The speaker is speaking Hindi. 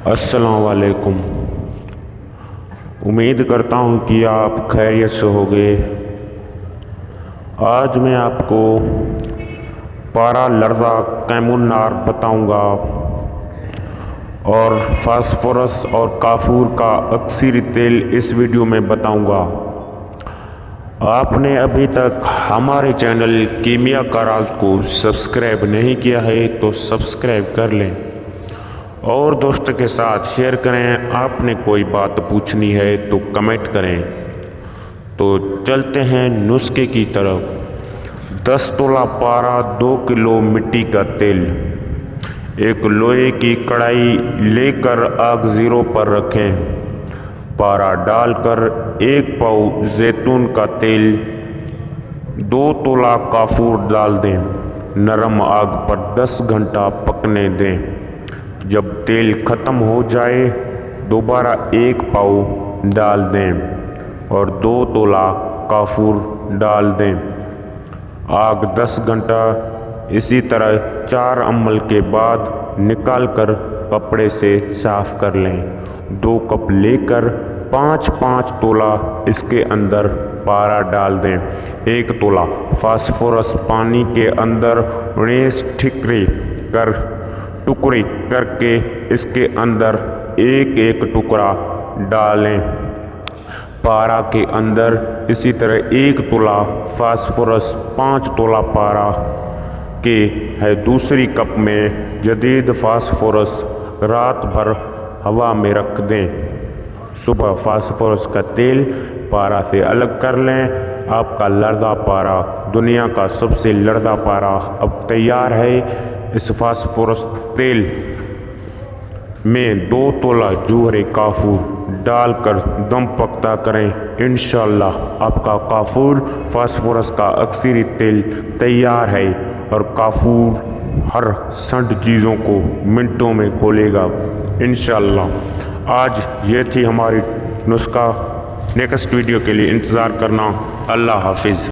अस्सलाम वालेकुम। उम्मीद करता हूँ कि आप खैरियत से होंगे। आज मैं आपको पारा लर्दा कैमुनार बताऊँगा और फास्फोरस और काफूर का अक्सरी तेल इस वीडियो में बताऊँगा। आपने अभी तक हमारे चैनल कीमिया का राज को सब्सक्राइब नहीं किया है तो सब्सक्राइब कर लें और दोस्तों के साथ शेयर करें। आपने कोई बात पूछनी है तो कमेंट करें। तो चलते हैं नुस्खे की तरफ। 10 तोला पारा, 2 किलो मिट्टी का तेल, एक लोहे की कढ़ाई लेकर आग ज़ीरो पर रखें। पारा डालकर 1 पाव जैतून का तेल, 2 तोला काफूर डाल दें। नरम आग पर 10 घंटा पकने दें। जब तेल ख़त्म हो जाए दोबारा 1 पाव डाल दें और 2 तोला काफूर डाल दें। आग 10 घंटा इसी तरह 4 अमल के बाद निकालकर कपड़े से साफ कर लें। 2 कप लेकर 5-5 तोला इसके अंदर पारा डाल दें। 1 तोला फास्फोरस पानी के अंदर 19 ठिकरे कर टुकड़े करके इसके अंदर एक टुकड़ा डालें। पारा के अंदर इसी तरह 1 तोला फास्फोरस, 5 तोला पारा के है दूसरी कप में जदीद फास्फोरस रात भर हवा में रख दें। सुबह फास्फोरस का तेल पारा से अलग कर लें। आपका लर्दा पारा, दुनिया का सबसे लर्दा पारा अब तैयार है। इस फास्फोरस तेल में 2 तोला जूहरे काफूर डालकर दम पकता करें। इंशाअल्लाह आपका काफूर फास्फोरस का अक्सरी तेल तैयार है और काफूर हर संठ चीज़ों को मिनटों में खोलेगा इंशाअल्लाह। आज ये थी हमारी नुस्खा। नेक्स्ट वीडियो के लिए इंतज़ार करना। अल्लाह हाफिज़।